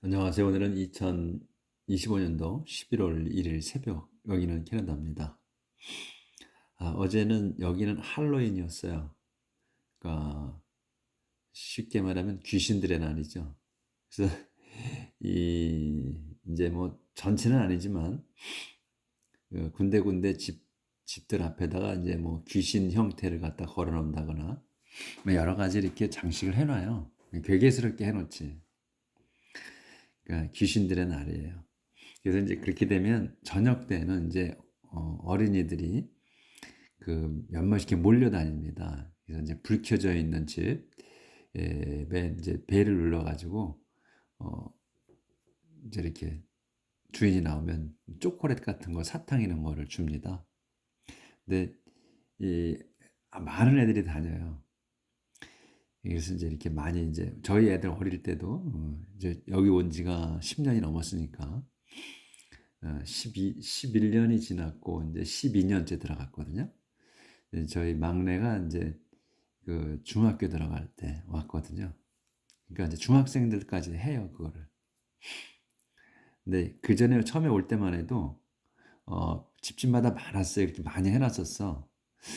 안녕하세요. 오늘은 2025년도 11월 1일 새벽, 여기는 캐나다입니다. 어제는 여기는 할로윈이었어요. 그러니까 쉽게 말하면 귀신들의 날이죠. 그래서 이제 뭐 전체는 아니지만 그 군데군데 집들 앞에다가 이제 뭐 귀신 형태를 갖다 걸어 놓는다거나 뭐 여러 가지 이렇게 장식을 해놔요. 괴괴스럽게 해놓지. 그러니까 귀신들의 날이에요. 그래서 이제 그렇게 되면 저녁 때는 이제 어린이들이 그 몇몇이 이렇게 몰려다닙니다. 그래서 이제 불 켜져 있는 집에 이제 벨을 눌러가지고 어 이제 이렇게 주인이 나오면 초콜릿 같은 거, 사탕 이런 거를 줍니다. 근데 이 많은 애들이 다녀요. 그래서 이제 이렇게 많이 이제 저희 애들 어릴 때도 이제 여기 온 지가 10년이 넘었으니까 11년이 지났고 이제 12년째 들어갔거든요. 저희 막내가 이제 그 중학교 들어갈 때 왔거든요. 그러니까 이제 중학생들까지 해요, 그거를. 근데 그 전에 처음에 올 때만 해도 집집마다 많았어요. 이렇게 많이 해놨었어.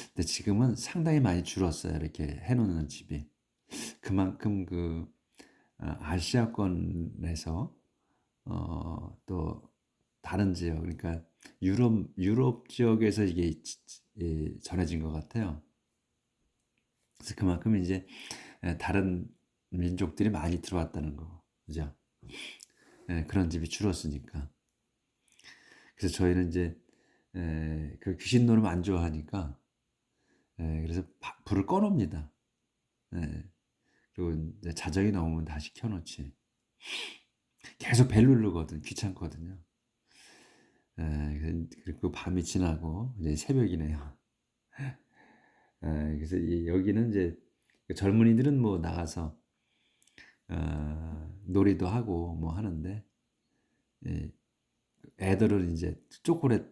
근데 지금은 상당히 많이 줄었어요. 이렇게 해놓는 집이. 그만큼 그 아시아권에서 또 다른 지역, 그러니까 유럽 지역에서 이게 전해진 것 같아요. 그래서 그만큼 이제 다른 민족들이 많이 들어왔다는 거, 그죠? 그런 집이 줄었으니까. 그래서 저희는 이제 그 귀신 노름 안 좋아하니까 그래서 불을 꺼놉니다. 예, 그리고 이제 자정이 넘으면 다시 켜놓지. 계속 벨 누르거든, 귀찮거든요. 그리고 밤이 지나고 이제 새벽이네요. 그래서 여기는 이제 젊은이들은 뭐 나가서 놀이도 하고 뭐 하는데 예, 애들은 이제 초콜릿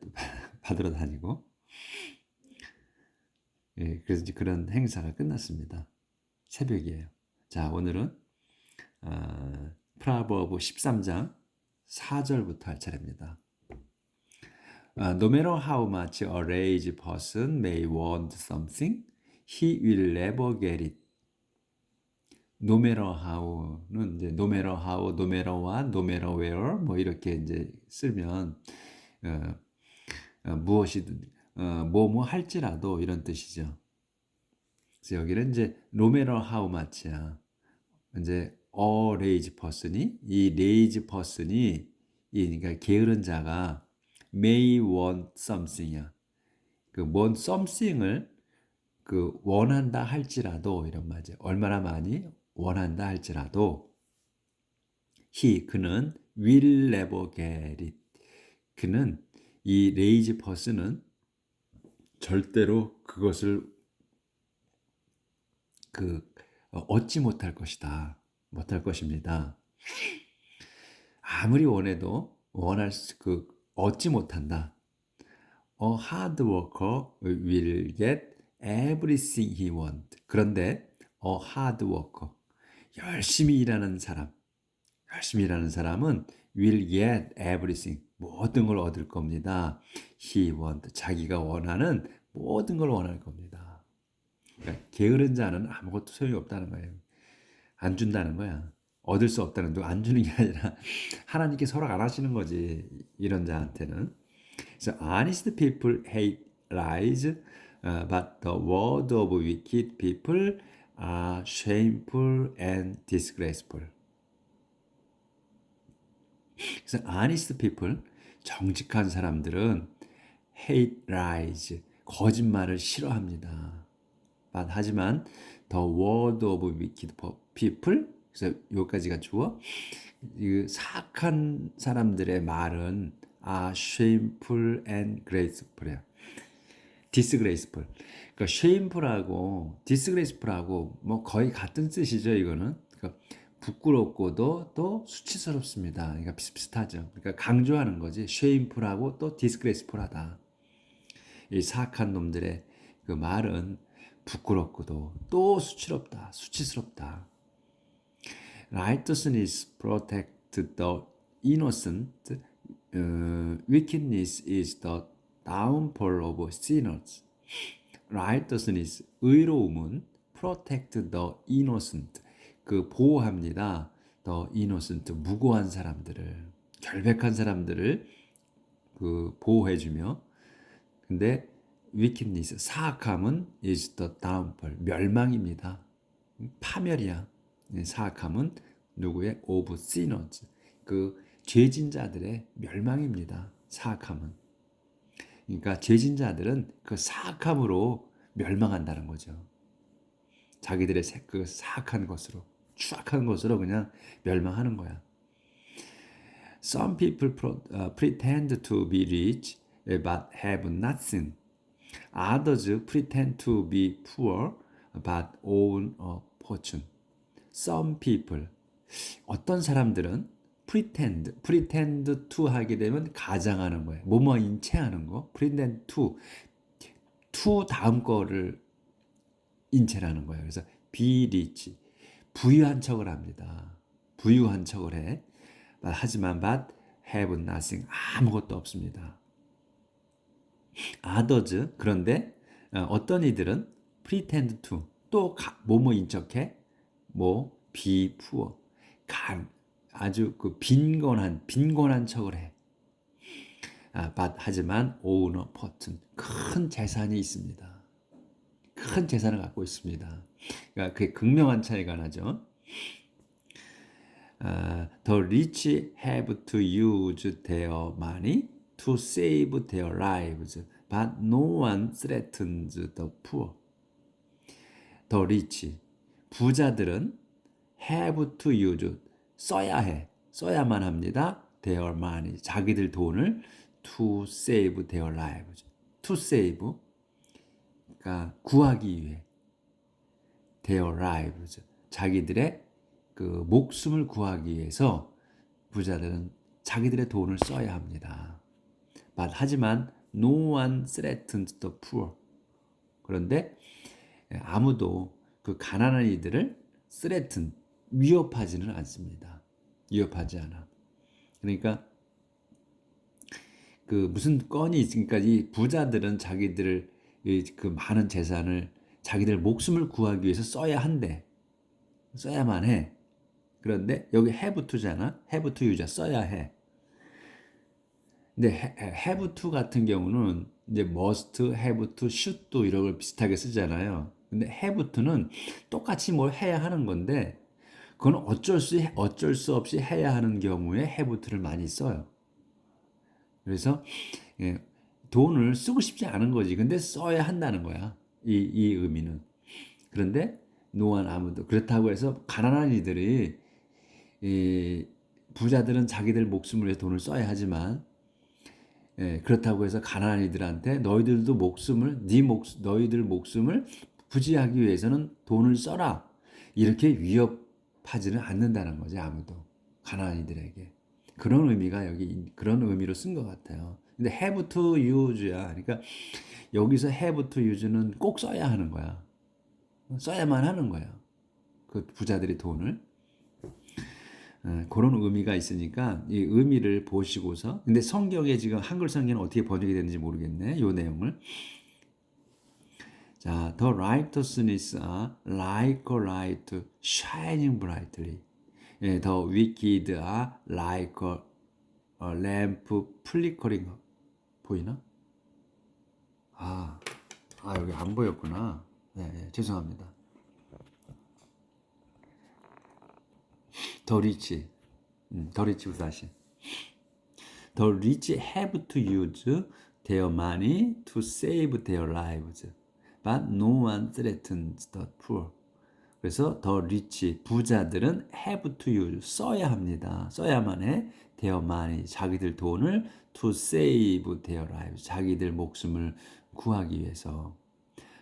받으러 다니고 그래서 이제 그런 행사가 끝났습니다. 새벽이에요. 자, 오늘은 프라버브 13장 4절부터 할 차례입니다. No matter how much a rich person may want something, he will never get it. No matter how는 이제 no matter how, no matter what, no matter where 뭐 이렇게 이제 쓰면 어, 무엇이든 뭐뭐 할지라도 이런 뜻이죠. 그래서 여기는 이제 no matter how much야. 이제 a lazy person이 이 lazy person이 그러니까 게으른 자가 may want something이야. 그 want something을 그 원한다 할지라도 이런 말이죠. 얼마나 많이 원한다 할지라도 그는 will never get it. 그는 이 lazy person은 절대로 그것을 그 얻지 못할 것이다. 못할 것입니다. 아무리 원해도 그 얻지 못한다. A hard worker will get everything he wants. 그런데 a hard worker, 열심히 일하는 사람은 will get everything, 모든 걸 얻을 겁니다. He wants, 자기가 원하는 모든 걸 원할 겁니다. 그러니까 게으른 자는 아무것도 소용이 없다는 거예요. 안 준다는 거야. 얻을 수 없다는 거, 안 주는 게 아니라 하나님께 허락 안 하시는 거지, 이런 자한테는. So honest people hate lies, but the word of wicked people are shameful and disgraceful. 그래서 honest people, 정직한 사람들은 hate lies, 거짓말을 싫어합니다. 하지만 the word of wicked people, 그래서 여기까지가 주어. 이 사악한 사람들의 말은 shameful and graceful이야. disgraceful. 그러니까 shameful하고 disgraceful하고 뭐 거의 같은 뜻이죠, 이거는. 그러니까 부끄럽고도 또 수치스럽습니다. 그러니까 비슷하죠. 그러니까 강조하는 거지. shameful하고 또 disgraceful하다. 이 사악한 놈들의 그 말은 부끄럽고도 또 수치스럽다. Righteousness the innocent, wickedness is the downfall of sinners. righteousness, 의로움은 protect the innocent, 그 보호합니다. the innocent, 무고한 사람들을, 결백한 사람들을 그 보호해주며, 근데 wickedness, 사악함은 is the downfall, 멸망입니다. 파멸이야. 사악함은 누구의? of sinners, 그 죄진 자들의 멸망입니다. 사악함은. 그러니까 죄진 자들은 그 사악함으로 멸망한다는 거죠. 자기들의 그 사악한 것으로, 추악한 것으로 그냥 멸망하는 거야. Some people pretend to be rich but have nothing. Others pretend to be poor but own a fortune. Some people, 어떤 사람들은 pretend to 하게 되면 가장하는 거예요. 뭐뭐 인체하는 거. pretend to 다음 거를 인체라는 거예요. 그래서 be rich, 부유한 척을 합니다. 부유한 척을 해. 하지만 but have nothing, 아무것도 없습니다. others, 그런데 어떤 이들은 pretend to, 또 뭐뭐인 척해. 뭐 be poor, 아주 그 빈곤한 척을 해. but 하지만 own a fortune, 큰 재산이 있습니다. 큰 재산을 갖고 있습니다. 그러니까 그게 극명한 차이가 나죠. The rich have to use their money to save their lives, but no one threatens the poor. The rich, 부자들은 have to use, 써야만 합니다. their money, 자기들 돈을 to save their lives. to save, 그러니까 구하기 위해. their lives, 자기들의 그 목숨을 구하기 위해서 부자들은 자기들의 돈을 써야 합니다. 하지만 no one threatens the poor. 그런데 아무도 그 가난한 이들을 threaten, 위협하지는 않습니다. 위협하지 않아. 그러니까 그 무슨 건이 있으니까 이 부자들은 자기들을 그 많은 재산을 자기들 목숨을 구하기 위해서 써야만 해. 그런데 여기 have to잖아. have to use, 써야 해. 근데 have to 같은 경우는 이제 must, have to, should to 이런 걸 비슷하게 쓰잖아요. 근데 have to는 똑같이 뭘 해야 하는 건데 그건 어쩔 수 없이 해야 하는 경우에 have to를 많이 써요. 그래서 돈을 쓰고 싶지 않은 거지. 근데 써야 한다는 거야. 이 의미는. 그런데 노안 아무도, 그렇다고 해서 가난한 이들이, 부자들은 자기들 목숨을 위해 돈을 써야 하지만, 그렇다고 해서 가난한 이들한테 너희들 목숨을 부지하기 위해서는 돈을 써라, 이렇게 위협하지는 않는다는 거지. 아무도 가난한 이들에게. 그런 의미가 여기 그런 의미로 쓴 것 같아요. 근데 have to use야. 그러니까 여기서 have to use는 꼭 써야 하는 거야. 써야만 하는 거야. 그 부자들이 돈을. 그런 의미가 있으니까 이 의미를 보시고서, 근데 성경에 지금 한글 성경은 어떻게 번역이 되는지 모르겠네. 이 내용을. 자, the righteousness are like a light shining brightly. The wicked are like a lamp flickering. 보이나? 여기 안 보였구나. 네, 죄송합니다. 더 리치, 다시. The rich have to use their money to save their lives, but no one threatens the poor. 그래서 the rich, 부자들은 have to use, 써야 합니다. 써야만 해. their money, 자기들 돈을 to save their lives, 자기들 목숨을 구하기 위해서.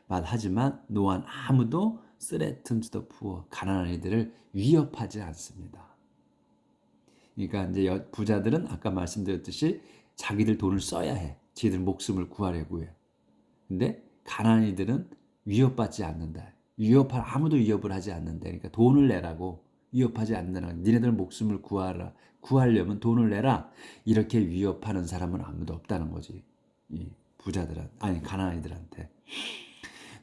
하지만 no one, 아무도 threatens the poor, 가난한 이들을 위협하지 않습니다. 그러니까 이제 부자들은 아까 말씀드렸듯이 자기들 돈을 써야 해. 자기들 목숨을 구하려고 해. 근데 가난한 이들은 위협받지 않는다. 아무도 위협을 하지 않는다. 그러니까 돈을 내라고 위협하지 않느라. 니네들 목숨을 구하려면 돈을 내라. 이렇게 위협하는 사람은 아무도 없다는 거지. 이 부자들한 아니 가난아이들한테.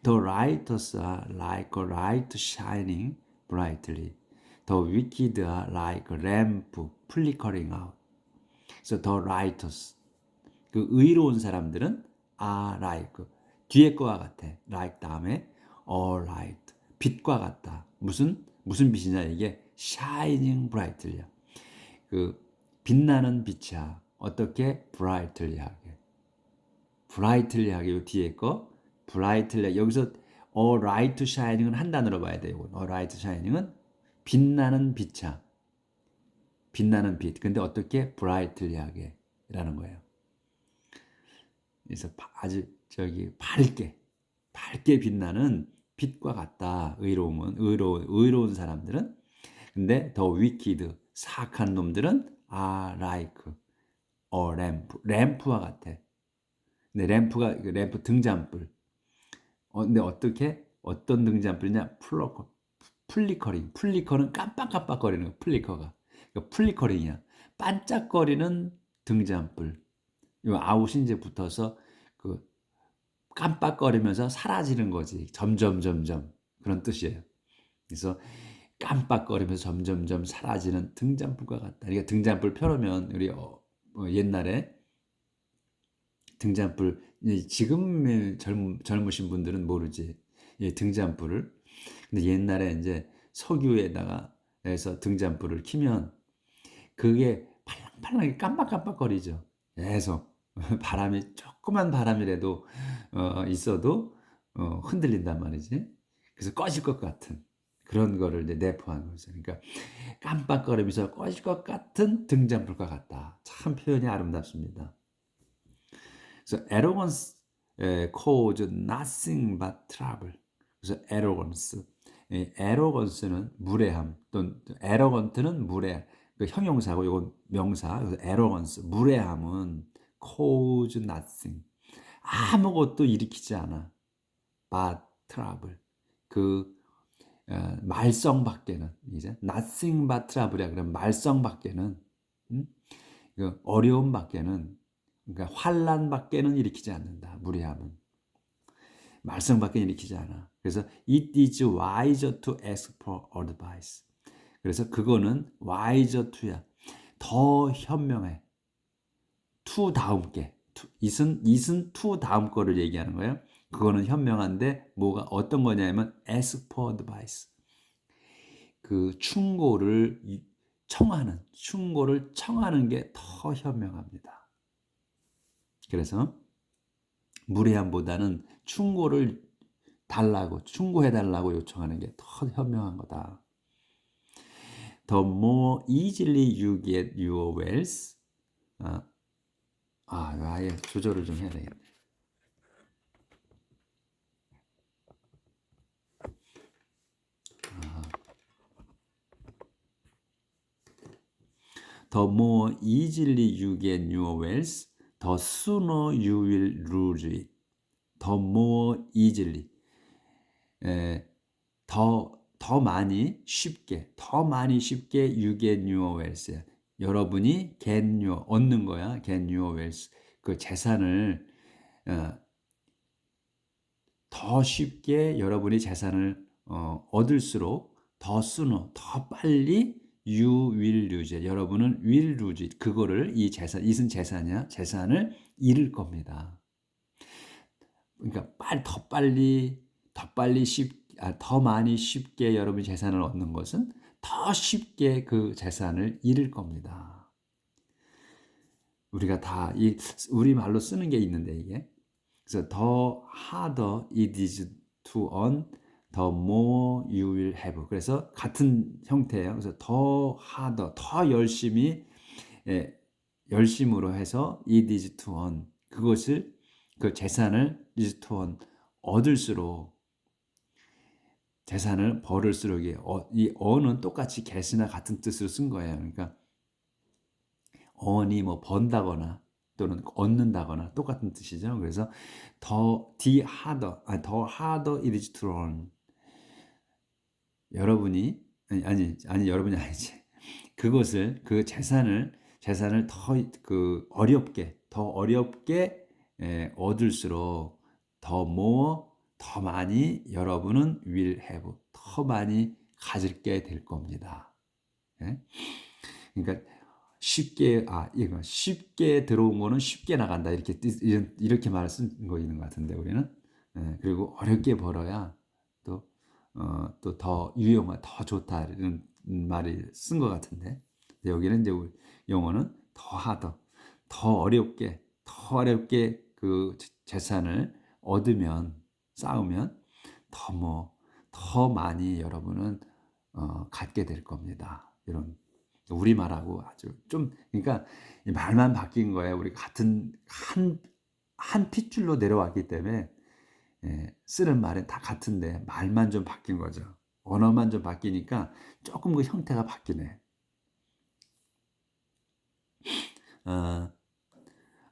The righteous are like a light shining brightly. The wicked are like a lamp flickering out. So the righteous, 그 의로운 사람들은 are like, 뒤에 거와 같아. like 다음에 all light, 빛과 같다. 무슨 빛이냐 이게 shining brightly야. 그 빛나는 빛이야. 어떻게 brightly하게. brightly하게 요 뒤에 거 brightly 여기서 all light shining은 한 단어로 봐야 돼요. all light shining은 빛나는 빛이야. 빛나는 빛. 근데 어떻게 brightly하게라는 거예요. 그래서 아주 밝게 빛나는 빛과 같다. 의로운 사람들은. 근데 더 wicked, 사악한 놈들은 are like a lamp, 램프와 같아. 근데 램프 등잔불. 근데 어떤 등잔불이냐? 플리커는 깜빡깜빡거리는 거. 플리커가. 그러니까 플리커링이야. 반짝거리는 등잔불. 이 아웃이 이제 붙어서 그 깜빡거리면서 사라지는 거지. 점점 그런 뜻이에요. 그래서 깜빡거리면서 점점 사라지는 등잔불과 같다. 그러니까 등잔불 펴놓으면 우리 옛날에 등잔불 지금 젊으신 분들은 모르지. 등잔불을. 근데 옛날에 이제 석유에다가 해서 등잔불을 켜면 그게 팔랑팔랑하게 깜빡깜빡거리죠. 계속 조그만 바람이라도 있어도 흔들린단 말이지. 그래서 꺼질 것 같은 그런 거를 이제 내포한 거죠. 그러니까 깜빡거리면서 꺼질 것 같은 등잔불과 같다. 참 표현이 아름답습니다. 그래서 arrogance cause nothing but trouble. 그래서 arrogance는 무례함 또는 arrogant는 무례. 그 형용사고 이건 명사. 그래서 arrogance 무례함은 cause nothing 아무것도 일으키지 않아. but trouble 말썽밖에는 이제 nothing but trouble이야. 그럼 말썽밖에는 그 어려움밖에는 그러니까 환란밖에는 일으키지 않는다. 무례함은 말썽밖에 일으키지 않아. 그래서 it is wiser to ask for advice. 그래서 그거는 wiser to야. 더 현명해. to 다음 게. it은 to 다음 거를 얘기하는 거예요. 그거는 현명한데 뭐가 어떤 거냐면 ask for advice. 그 충고를 청하는 게 더 현명합니다. 그래서 무례함보다는 충고해달라고 요청하는 게 더 현명한 거다. The more easily you get your wealth. 아예 조절을 좀 해야 되겠네. The more easily you get your wealth, the sooner you will lose it. The more easily. 더 많이 쉽게 you get your wealth. 여러분이 얻는 거야. get your wealth. 그 재산을 더 쉽게 여러분이 재산을 얻을수록 더 sooner, 더 빨리 you will lose it. 여러분은 will lose it. 그거를 이은 재산이야. 재산을 잃을 겁니다. 그러니까 더 많이 쉽게 여러분이 재산을 얻는 것은 더 쉽게 그 재산을 잃을 겁니다. 우리가 다 우리말로 쓰는 게 있는데 이게 그래서 the harder it is to earn, the more you will have. 그래서 같은 형태예요. 그래서 더 harder, 더 열심으로 해서 it is to earn. 그 재산을 is to earn 얻을수록 재산을 벌을수록 이 earn은 똑같이 get이나 같은 뜻으로 쓴 거예요. 그러니까 earn이 뭐 번다거나 또는 얻는다거나 똑같은 뜻이죠. 그래서 더 harder it is to earn. 여러분이 아니 여러분이 아니지. 그것을 그 재산을 더 그 어렵게 더 어렵게 얻을수록 더 more 더 많이 여러분은 will have 더 많이 가질게 될 겁니다. 예? 그러니까 이거 쉽게 들어온 거는 쉽게 나간다 이렇게 말을 쓴 거 있는 것 같은데 우리는 그리고 어렵게 벌어야 또 더 유용하 더 좋다 이런 말이 쓴 것 같은데 여기는 이제 영어는 더 하더 더 어렵게 그 재산을 얻으면 쌓으면 더 많이 여러분은 갖게 될 겁니다. 이런 우리말하고 아주 좀 그러니까 말만 바뀐 거예요. 우리 같은 한 핏줄로 내려왔기 때문에 쓰는 말은 다 같은데 말만 좀 바뀐 거죠. 언어만 좀 바뀌니까 조금 그 형태가 바뀌네. 어,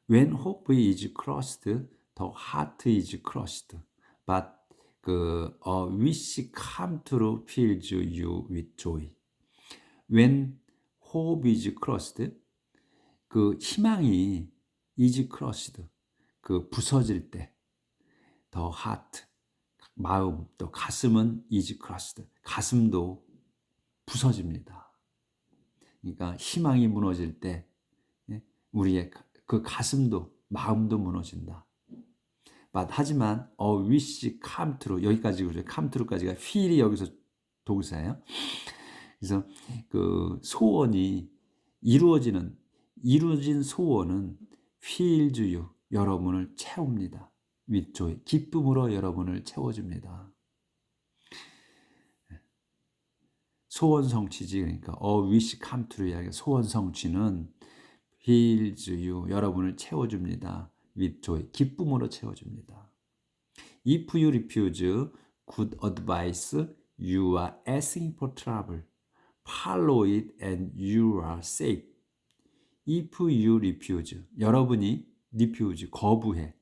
When hope is crossed, the heart is crushed. But a wish come true fills you with joy. When hope is crossed, 그 희망이 is crushed, 그 부서질 때, the heart, 마음, 또 가슴은 is crushed, 가슴도 부서집니다. 그러니까 희망이 무너질 때 우리의 그 가슴도 마음도 무너진다. 하지만 wish come true 여기까지 그죠? come true까지가 feel이 여기서 동사예요. 그래서 그 소원이 이루어진 소원은 fills you 여러분을 채웁니다. with joy 기쁨으로 여러분을 채워줍니다. 소원 성취지 그러니까 wish come true 소원 성취는 fills you 여러분을 채워줍니다. with joy 기쁨으로 채워줍니다. If you refuse good advice, you are asking for trouble. Follow it and you are safe. If you refuse, 여러분이 refuse, 거부해.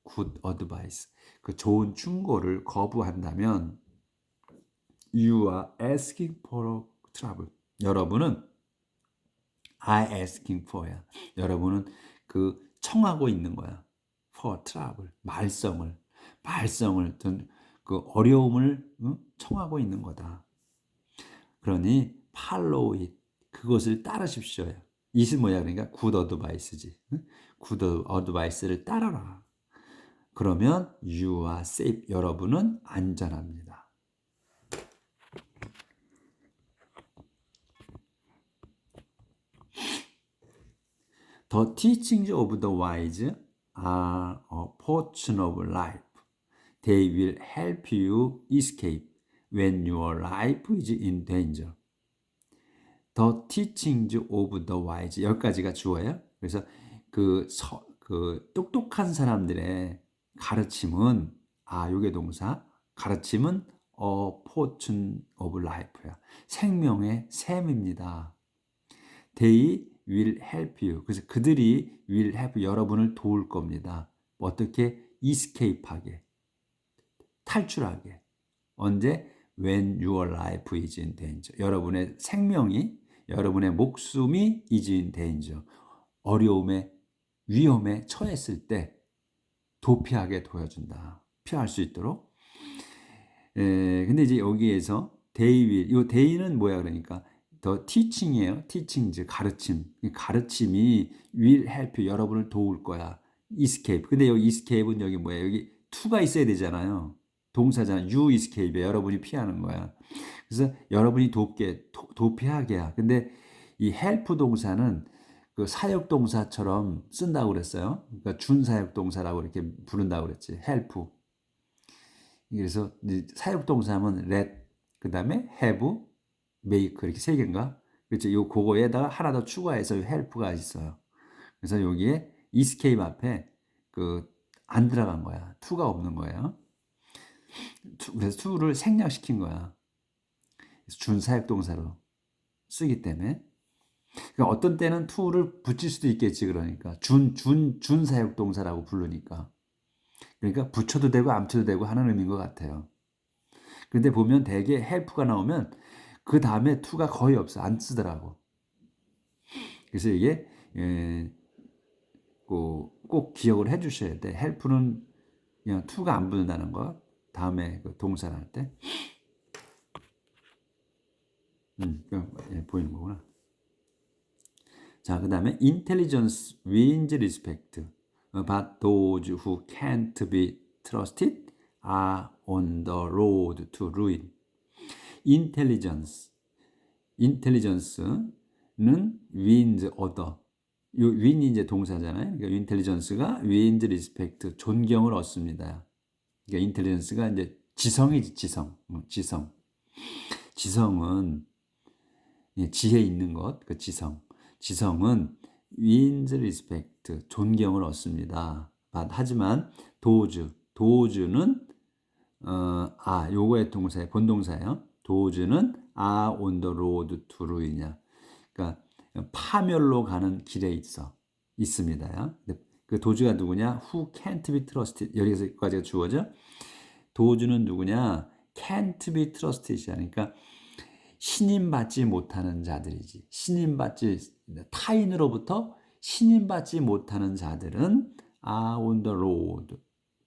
good advice, 그 좋은 충고를 거부한다면 you are asking for trouble. 여러분은 are asking for야. 여러분은 그 청하고 있는 거야. for trouble, 말썽을 그 어려움을 청하고 있는 거다. 그러니 follow it 그것을 따르십시오. it은 뭐야 그러니까 good advice지. good advice를 따라라. 그러면 you are safe 여러분은 안전합니다. The teachings of the wise are a portion of life. They will help you escape when your life is in danger. The teachings of the wise 여기까지가 주어예요. 그래서 그 똑똑한 사람들의 가르침은 요게 동사 가르침은 a portion of life야. 생명의 셈입니다. They will help you. 그래서 그들이 will help 여러분을 도울 겁니다. 어떻게 escape하게 탈출하게. 언제? When your life is in danger. 여러분의 생명이 여러분의 목숨이 is in danger. 어려움에 위험에 처했을 때 도피하게 도와준다. 피할 수 있도록. 근데 이제 여기에서 they will, 이 they는 뭐야 그러니까 더 teaching이에요. teaching 가르침. 가르침이 will help 여러분을 도울 거야. escape. 근데 여기 escape은 여기 뭐야? 여기 to가 있어야 되잖아요. 동사잖아. you escape. 여러분이 피하는 거야. 그래서 여러분이 도피하게야. 근데 이 help 동사는 그 사역 동사처럼 쓴다고 그랬어요. 그러니까 준사역 동사라고 이렇게 부른다고 그랬지. help. 그래서 사역 동사는 let, 그다음에 have, make 이렇게 세 개인가? 그렇죠. 요 그거에다가 하나 더 추가해서 help가 있어요. 그래서 여기에 escape 앞에 안 들어간 거야. to가 없는 거예요. 그래서 to를 생략시킨 거야. 준사역 동사로 쓰기 때문에. 그러니까 어떤 때는 to를 붙일 수도 있겠지. 그러니까 준사역 동사라고 부르니까. 그러니까 붙여도 되고 안 붙여도 되고 하는 의미인 것 같아요. 그런데 보면 대개 help가 나오면 그 다음에 to가 거의 없어. 안 쓰더라고. 그래서 이게 꼭 기억을 해 주셔야 돼. help는 그냥 to가 안 붙는다는 거. 다음에 그 동사를 할 때. 보이는 거구나. 자, 그 다음에 intelligence wins respect, but those who can't be trusted are on the road to ruin. intelligence는 wins 얻어. 요 win이 이제 동사잖아요. 그러니까 intelligence가 wins respect, 존경을 얻습니다. 그러니까 intelligence가 이제 지성이지, 지성. 지성은 지혜 있는 것, 그 지성은 wins respect, 존경을 얻습니다. 하지만 도주는 요거의 동사예요. 본동사예요. 도주는 on the road to ruin이야. 그러니까 파멸로 가는 길에 있습니다. 그 도주가 누구냐? Who can't be trusted. 여기서까지가 주어져. 도주는 누구냐? Can't be trusted이야. 그러니까 신임받지 못하는 자들이지. 타인으로부터 신임받지 못하는 자들은 on the road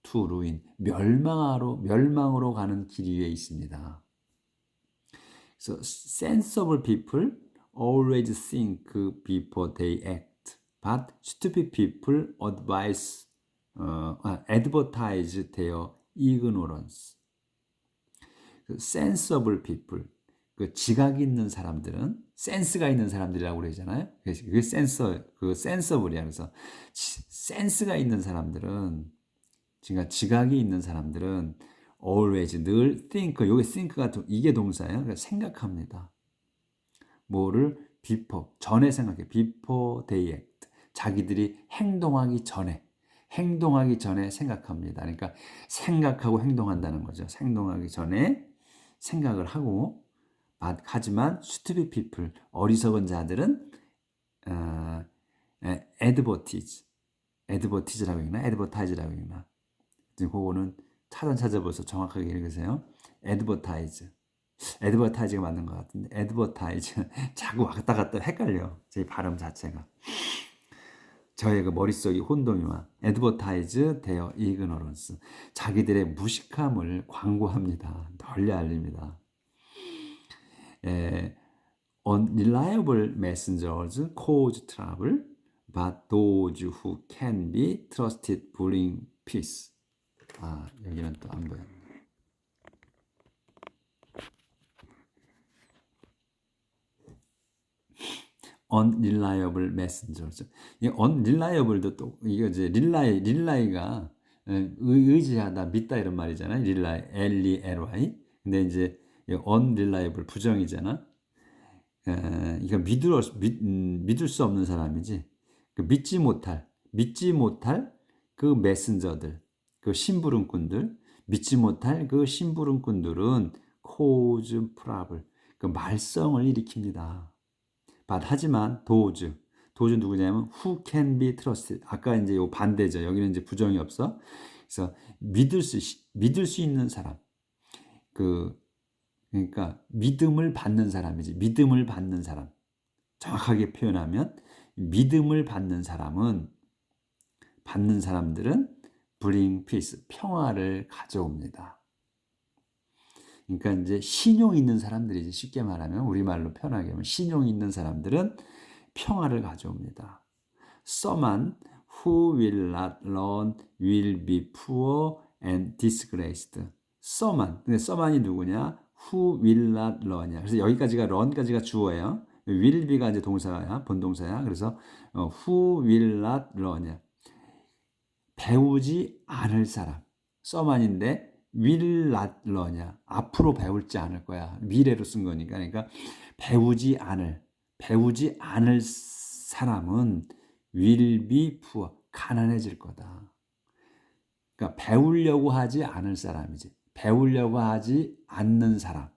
to ruin, 멸망으로 가는 길 위에 있습니다. 그래서 sensible people always think before they act, but stupid people advertise their ignorance. sensible people, 그 지각이 있는 사람들은 센스가 있는 사람들이라고 그러잖아요. 그게 센서블이야. 그래서 센스가 있는 사람들은, 그러니까 지각이 있는 사람들은 always, 늘 think, 여기 think가 이게 동사예요. 그러니까 생각합니다. 뭐를 전에 생각해. before they act. 자기들이 행동하기 전에 생각합니다. 그러니까 생각하고 행동한다는 거죠. 행동하기 전에 생각을 하고, 하지만 stupid people, 어리석은 자들은 advertise라고 읽나? 그거는 찾아보셔서 정확하게 읽으세요. advertise가 맞는 것 같은데, advertise. 자꾸 왔다 갔다 헷갈려. 제 발음 자체가. 저의 그 머릿속이 혼동이와 advertise their ignorance. 자기들의 무식함을 광고합니다. 널리 알립니다. Unreliable messengers cause trouble, but those who can be trusted bring peace. 여기는 또 안 보여. Unreliable messengers. 이 unreliable도 또 이거 이제 릴라이가 의지하다, 믿다 이런 말이잖아요. L-E-L-Y. 근데 이제 unreliable 부정이잖아. 이거 믿을 수 없는 사람이지. 믿지 못할 그 메신저들, 그 심부름꾼들, 믿지 못할 그 심부름꾼들은 cause trouble, 그 말썽을 일으킵니다. 하지만 도주 누구냐면 who can be trusted. 아까 이제 요 반대죠. 여기는 이제 부정이 없어. 그래서 믿을 수 있는 사람. 그러니까 믿음을 받는 사람이지. 믿음을 받는 사람. 정확하게 표현하면 믿음을 받는 사람들은 bring peace, 평화를 가져옵니다. 그러니까 이제 신용 있는 사람들이지. 쉽게 말하면, 우리말로 편하게 하면 신용 있는 사람들은 평화를 가져옵니다. Someone who will not learn will be poor and disgraced. someone이 누구냐? Who will not learn이야. 그래서 여기까지가 learn까지가 주어예요. will be가 이제 동사야, 본동사야. 그래서 who will not learn이야. 배우지 않을 사람. someone인데 will not learn이야. 앞으로 배울지 않을 거야. 미래로 쓴 거니까. 그러니까 배우지 않을 사람은 will be poor, 가난해질 거다. 그러니까 배우려고 하지 않을 사람이지. 배우려고 하지 않는 사람은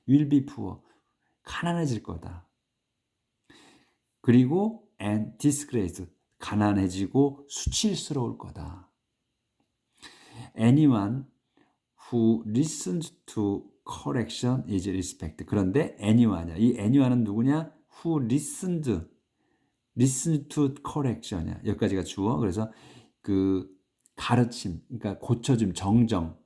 will be poor, 가난해질 거다. 그리고 and disgraced, 가난해지고 수치스러울 거다. Anyone who listens to correction is respect. 그런데 anyone이야. 이 anyone은 누구냐? who listen to correction이야. 여기까지가 주어. 그래서 그 가르침, 그러니까 고쳐줌, 정정.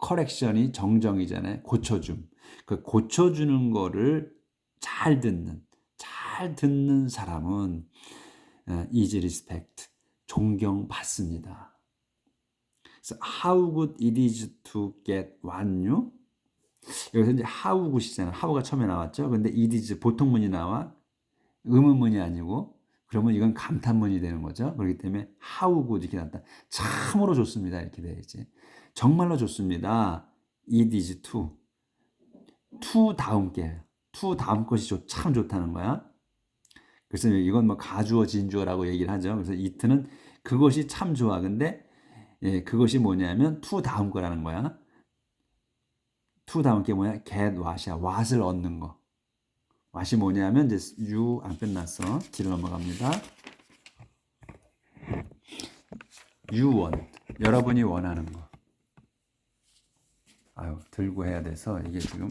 correction이 정정이잖아요. 고쳐줌. 그 고쳐주는 거를 잘 듣는 사람은 is respect, 존경받습니다. 그래서 how good it is to get one new. 여기서 이제 how good이잖아요. how가 처음에 나왔죠. 근데 it is 보통문이 나와. 의문문이 아니고, 그러면 이건 감탄문이 되는 거죠. 그렇기 때문에 how good 이렇게 나왔다. 참으로 좋습니다. 이렇게 돼야지. 정말로 좋습니다. it is to 다음 게, to 다음 것이 참 좋다는 거야. 그래서 이건 뭐 가주어 진주어라고 얘기를 하죠. 그래서 it는 그것이 참 좋아. 근데 그것이 뭐냐면 to 다음 거라는 거야. to 다음 게 뭐야? get what이야. what을 얻는 거. what이 뭐냐면 이제 you 안 끝났어. 뒤로 넘어갑니다. you want. 여러분이 원하는 거. 아유, 들고 해야 돼서 이게 지금